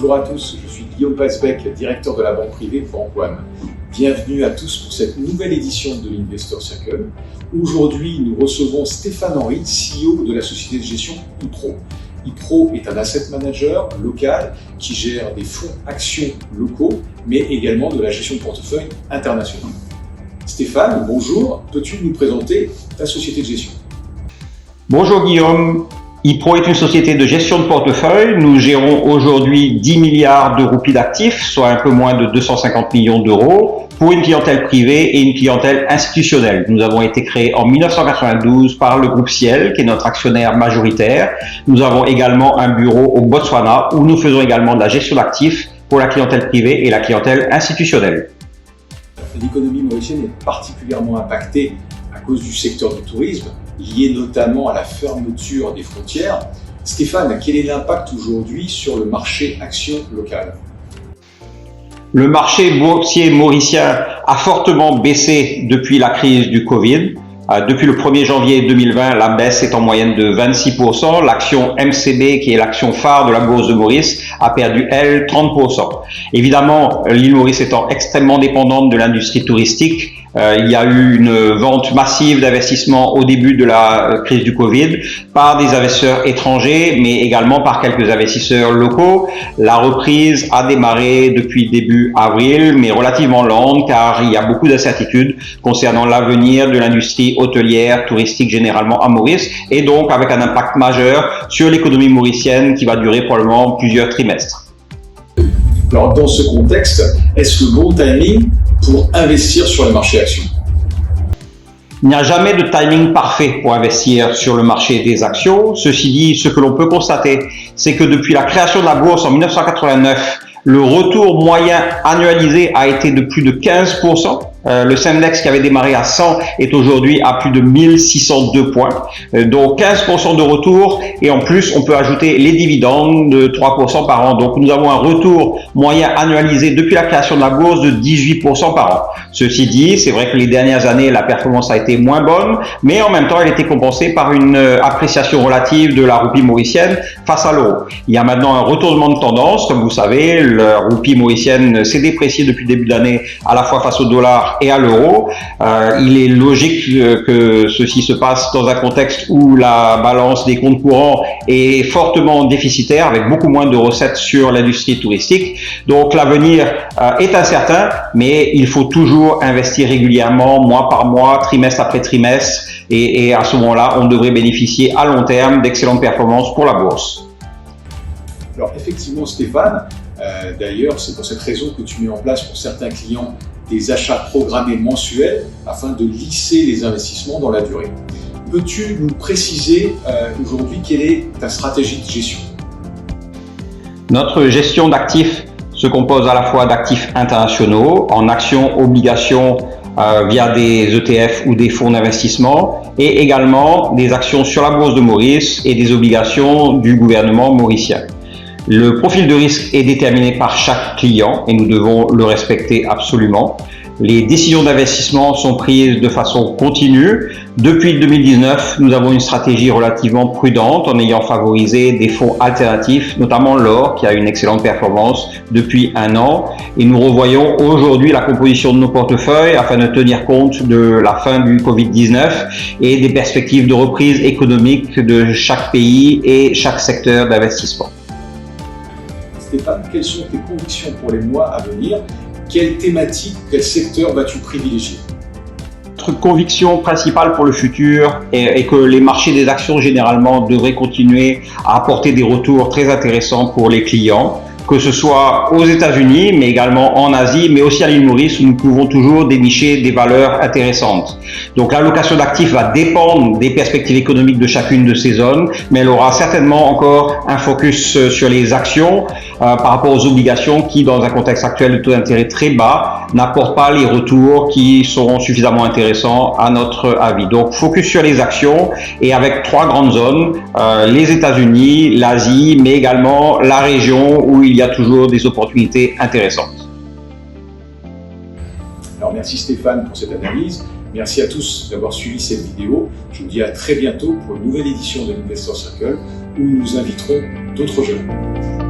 Bonjour à tous, je suis Guillaume Pasbeck, directeur de la banque privée Banque ONE. Bienvenue à tous pour cette nouvelle édition de l'Investor Circle. Aujourd'hui, nous recevons Stéphane Henry, CEO de la société de gestion ePro. ePro est un asset manager local qui gère des fonds actions locaux, mais également de la gestion de portefeuille internationale. Stéphane, bonjour, peux-tu nous présenter ta société de gestion? Bonjour Guillaume, ePro est une société de gestion de portefeuille. Nous gérons aujourd'hui 10 milliards de roupies d'actifs, soit un peu moins de 250 millions d'euros, pour une clientèle privée et une clientèle institutionnelle. Nous avons été créés en 1992 par le groupe Ciel, qui est notre actionnaire majoritaire. Nous avons également un bureau au Botswana, où nous faisons également de la gestion d'actifs pour la clientèle privée et la clientèle institutionnelle. L'économie mauricienne est particulièrement impactée à cause du secteur du tourisme, lié notamment à la fermeture des frontières. Stéphane, quel est l'impact aujourd'hui sur le marché action local? Le marché boursier mauricien a fortement baissé depuis la crise du Covid. Depuis le 1er janvier 2020, la baisse est en moyenne de 26%. L'action MCB, qui est l'action phare de la bourse de Maurice, a perdu, elle, 30%. Évidemment, l'île Maurice étant extrêmement dépendante de l'industrie touristique, il y a eu une vente massive d'investissements au début de la crise du Covid par des investisseurs étrangers, mais également par quelques investisseurs locaux. La reprise a démarré depuis début avril, mais relativement lente, car il y a beaucoup d'incertitudes concernant l'avenir de l'industrie hôtelière, touristique généralement à Maurice, et donc avec un impact majeur sur l'économie mauricienne qui va durer probablement plusieurs trimestres. Alors dans ce contexte, est-ce le bon timing pour investir sur le marché actions? Il n'y a jamais de timing parfait pour investir sur le marché des actions. Ceci dit, ce que l'on peut constater, c'est que depuis la création de la bourse en 1989, le retour moyen annualisé a été de plus de 15%. Le Sendex qui avait démarré à 100 est aujourd'hui à plus de 1602 points. Donc 15% de retour, et en plus on peut ajouter les dividendes de 3% par an. Donc nous avons un retour moyen annualisé depuis la création de la bourse de 18% par an. Ceci dit, c'est vrai que les dernières années la performance a été moins bonne, mais en même temps elle a été compensée par une appréciation relative de la roupie mauricienne face à l'euro. Il y a maintenant un retournement de tendance, comme vous savez, la roupie mauricienne s'est dépréciée depuis le début d'année à la fois face au dollar et à l'euro. Il est logique que ceci se passe dans un contexte où la balance des comptes courants est fortement déficitaire, avec beaucoup moins de recettes sur l'industrie touristique. Donc l'avenir est incertain, mais il faut toujours investir régulièrement, mois par mois, trimestre après trimestre, et à ce moment-là, on devrait bénéficier à long terme d'excellentes performances pour la bourse. Alors effectivement Stéphane, d'ailleurs c'est pour cette raison que tu mets en place pour certains clients des achats programmés mensuels afin de lisser les investissements dans la durée. Peux-tu nous préciser aujourd'hui quelle est ta stratégie de gestion? Notre gestion d'actifs se compose à la fois d'actifs internationaux, en actions, obligations via des ETF ou des fonds d'investissement, et également des actions sur la bourse de Maurice et des obligations du gouvernement mauricien. Le profil de risque est déterminé par chaque client et nous devons le respecter absolument. Les décisions d'investissement sont prises de façon continue. Depuis 2019, nous avons une stratégie relativement prudente en ayant favorisé des fonds alternatifs, notamment l'or qui a une excellente performance depuis un an. Et nous revoyons aujourd'hui la composition de nos portefeuilles afin de tenir compte de la fin du Covid-19 et des perspectives de reprise économique de chaque pays et chaque secteur d'investissement. Stéphane, quelles sont tes convictions pour les mois à venir? Quelle thématique, quel secteur vas-tu privilégier? Notre conviction principale pour le futur est que les marchés des actions généralement devraient continuer à apporter des retours très intéressants pour les clients, que ce soit aux États-Unis, mais également en Asie, mais aussi à l'île Maurice, où nous pouvons toujours dénicher des valeurs intéressantes. Donc l'allocation d'actifs va dépendre des perspectives économiques de chacune de ces zones, mais elle aura certainement encore un focus sur les actions par rapport aux obligations qui, dans un contexte actuel de taux d'intérêt très bas, n'apportent pas les retours qui seront suffisamment intéressants à notre avis. Donc focus sur les actions et avec trois grandes zones, les États-Unis, l'Asie, mais également la région où il y a toujours des opportunités intéressantes. Alors merci Stéphane pour cette analyse. Merci à tous d'avoir suivi cette vidéo. Je vous dis à très bientôt pour une nouvelle édition de l'Investor Circle où nous inviterons d'autres jeunes.